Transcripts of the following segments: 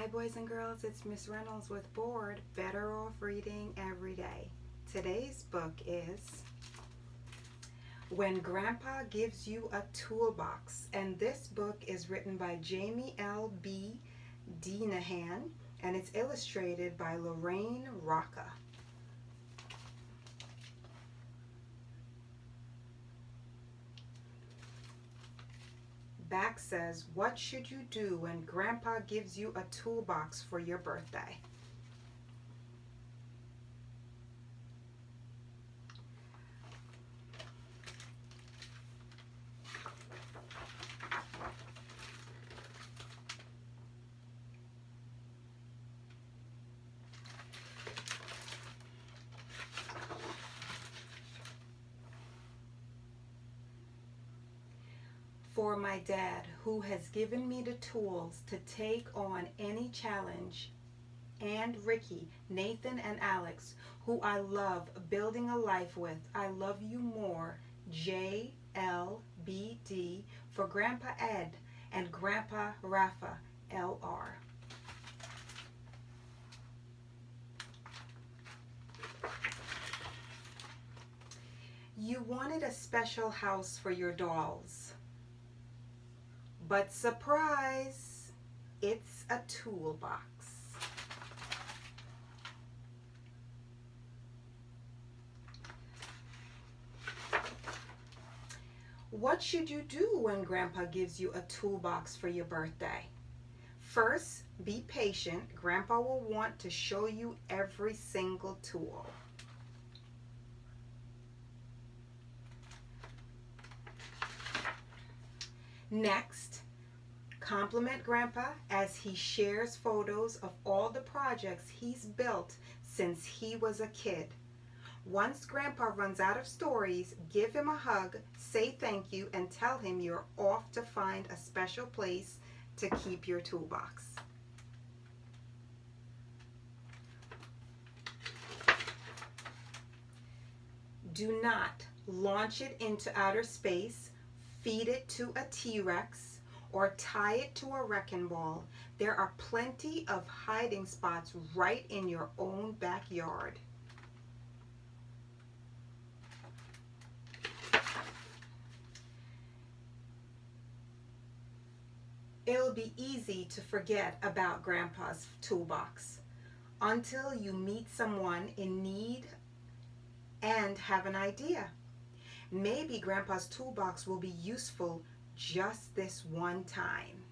Hi boys and girls, it's Miss Reynolds with B.O.R.E.D, Better Off Reading Every Day. Today's book is When Grandpa Gives You a Toolbox, and this book is written by Jamie L. B. Denahan, and it's illustrated by Lorraine Rocca. Back says, what should you do when Grandpa gives you a toolbox for your birthday? For my dad, who has given me the tools to take on any challenge, and Ricky, Nathan, and Alex, who I love building a life with, I love you more, JLBD, for Grandpa Ed and Grandpa Rafa, LR. You wanted a special house for your dolls. But surprise, it's a toolbox. What should you do when Grandpa gives you a toolbox for your birthday? First, be patient. Grandpa will want to show you every single tool. Next, compliment Grandpa as he shares photos of all the projects he's built since he was a kid. Once Grandpa runs out of stories, give him a hug, say thank you, and tell him you're off to find a special place to keep your toolbox. Do not launch it into outer space, feed it to a T-Rex, or tie it to a wrecking ball. There are plenty of hiding spots right in your own backyard. It'll be easy to forget about Grandpa's toolbox until you meet someone in need and have an idea. Maybe Grandpa's toolbox will be useful just this one time.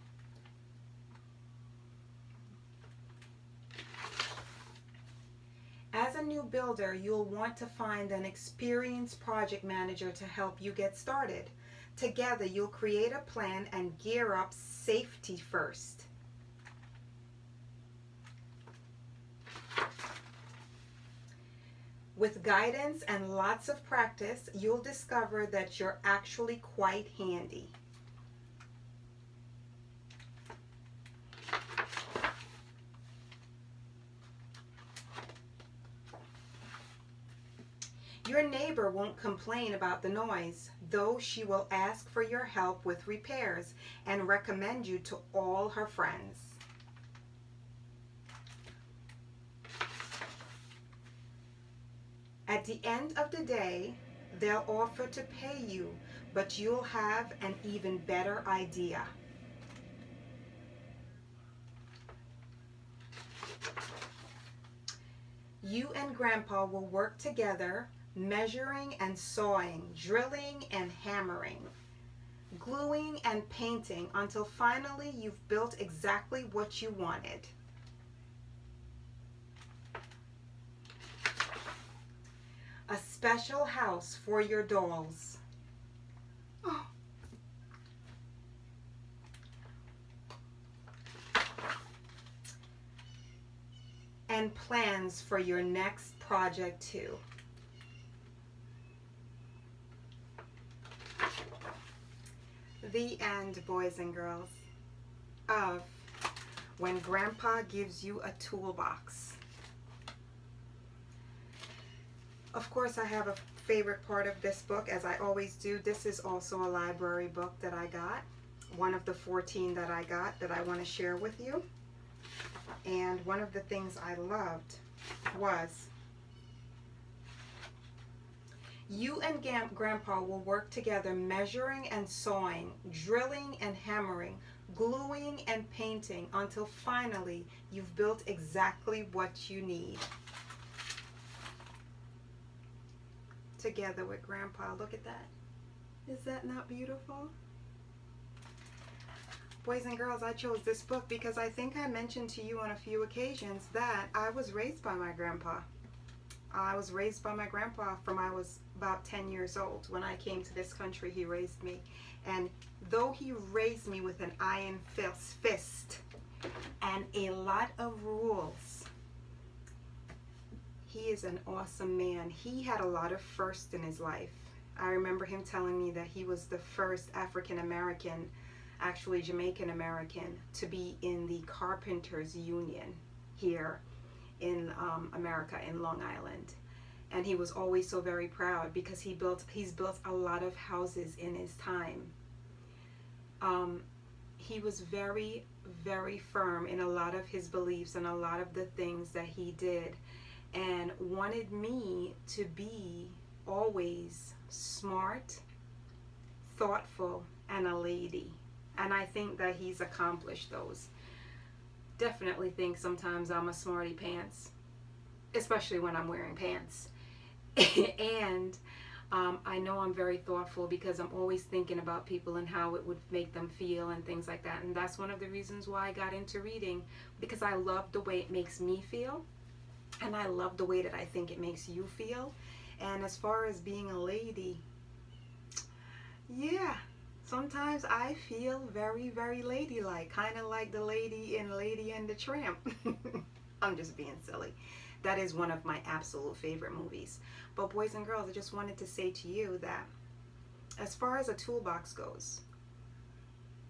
As a new builder, you'll want to find an experienced project manager to help you get started. Together, you'll create a plan and gear up safety first. With guidance and lots of practice, you'll discover that you're actually quite handy. Your neighbor won't complain about the noise, though she will ask for your help with repairs and recommend you to all her friends. At the end of the day, they'll offer to pay you, but you'll have an even better idea. You and Grandpa will work together, measuring and sawing, drilling and hammering, gluing and painting until finally you've built exactly what you wanted. A special house for your dolls. Oh. And plans for your next project too. The end, boys and girls, of When Grandpa Gives You a Toolbox. Of course, I have a favorite part of this book, as I always do. This is also a library book that I got, one of the 14 that I got that I want to share with you. And one of the things I loved was, you and Grandpa will work together measuring and sawing, drilling and hammering, gluing and painting until finally you've built exactly what you need. Together with Grandpa. Look at that. Is that not beautiful? Boys and girls, I chose this book because I think I mentioned to you on a few occasions that I was raised by my grandpa. I was raised by my grandpa from I was about 10 years old. When I came to this country, he raised me. And though he raised me with an iron fist and a lot of rules, he is an awesome man. He had a lot of firsts in his life. I remember him telling me that he was the first African American, actually Jamaican American, to be in the Carpenters Union here in America, in Long Island. And he was always so very proud because he's built a lot of houses in his time. He was very, very firm in a lot of his beliefs and a lot of the things that he did, and wanted me to be always smart, thoughtful, and a lady. And I think that he's accomplished those. Definitely think sometimes I'm a smarty pants, especially when I'm wearing pants. And I know I'm very thoughtful because I'm always thinking about people and how it would make them feel and things like that. And that's one of the reasons why I got into reading, because I love the way it makes me feel, and I love the way that I think it makes you feel. And as far as being a lady, yeah, sometimes I feel very, very ladylike, kind of like the lady in Lady and the Tramp. I'm just being silly. That is one of my absolute favorite movies. But boys and girls, I just wanted to say to you that as far as a toolbox goes,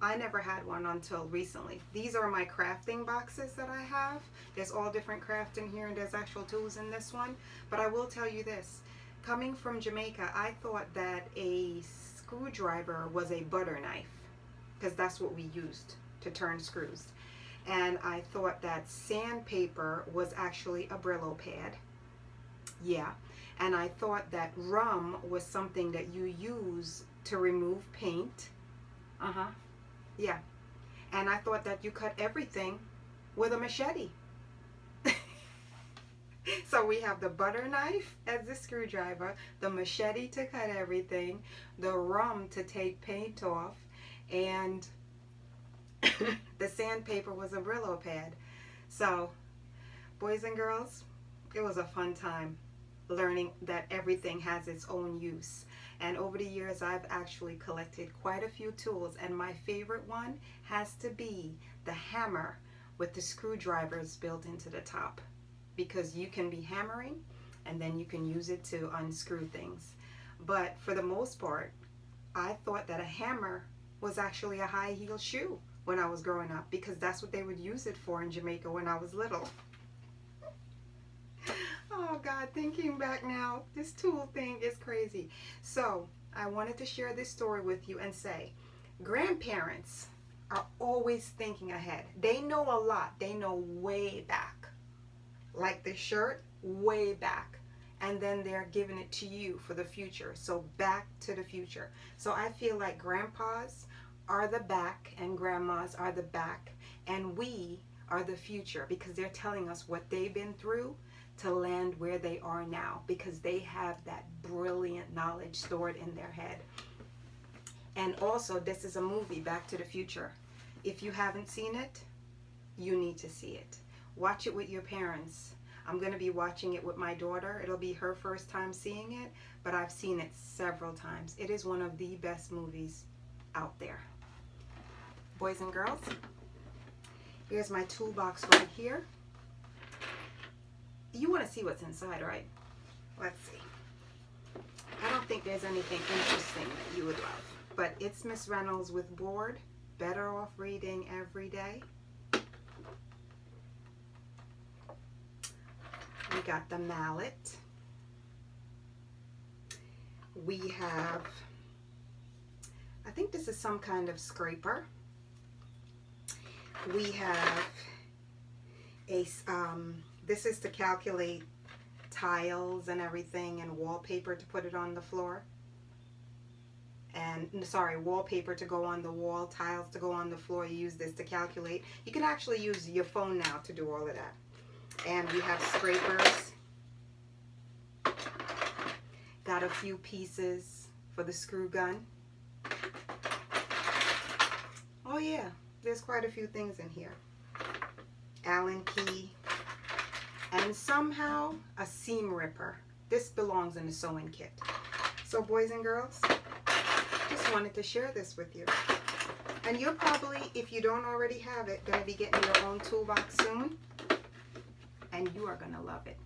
I never had one until recently. These are my crafting boxes that I have. There's all different craft in here, and there's actual tools in this one. But I will tell you this. Coming from Jamaica, I thought that a screwdriver was a butter knife, because that's what we used to turn screws. And I thought that sandpaper was actually a Brillo pad. Yeah. And I thought that rum was something that you use to remove paint. Yeah. And I thought that you cut everything with a machete. So we have the butter knife as the screwdriver, the machete to cut everything, the rum to take paint off, and the sandpaper was a Brillo pad. So, boys and girls, it was a fun time learning that everything has its own use. And over the years, I've actually collected quite a few tools, and my favorite one has to be the hammer with the screwdrivers built into the top, because you can be hammering and then you can use it to unscrew things. But for the most part, I thought that a hammer was actually a high heel shoe when I was growing up, because that's what they would use it for in Jamaica when I was little. Oh God, thinking back now, this tool thing is crazy. So I wanted to share this story with you and say, grandparents are always thinking ahead. They know a lot. They know way back. Like the shirt, way back. And then they're giving it to you for the future. So back to the future. So I feel like grandpas are the back and grandmas are the back, and we are the future, because they're telling us what they've been through to land where they are now, because they have that brilliant knowledge stored in their head. And also, this is a movie, Back to the Future. If you haven't seen it, you need to see it. Watch it with your parents. I'm going to be watching it with my daughter. It'll be her first time seeing it, but I've seen it several times. It is one of the best movies out there. Boys and girls, here's my toolbox right here. You want to see what's inside, right? Let's see. I don't think there's anything interesting that you would love, but it's Miss Reynolds with B.O.R.E.D, Better Off Reading Every Day. We got the mallet. We have, I think this is some kind of scraper. We have this is to calculate tiles and everything and wallpaper to put it on the floor. And sorry, wallpaper to go on the wall, tiles to go on the floor. You use this to calculate. You can actually use your phone now to do all of that. And we have scrapers. Got a few pieces for the screw gun. Oh yeah, there's quite a few things in here. Allen key. And somehow a seam ripper. This belongs in the sewing kit. So boys and girls, just wanted to share this with you. And you're probably, if you don't already have it, going to be getting your own toolbox soon. And you are going to love it.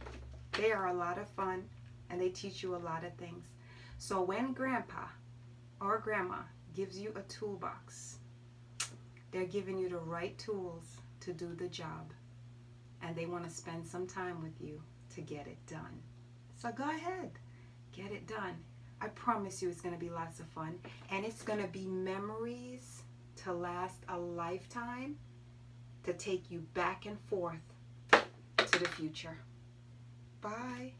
They are a lot of fun and they teach you a lot of things. So when grandpa or grandma gives you a toolbox, they're giving you the right tools to do the job. And they want to spend some time with you to get it done. So go ahead, get it done. I promise you it's going to be lots of fun. And it's going to be memories to last a lifetime, to take you back and forth to the future. Bye.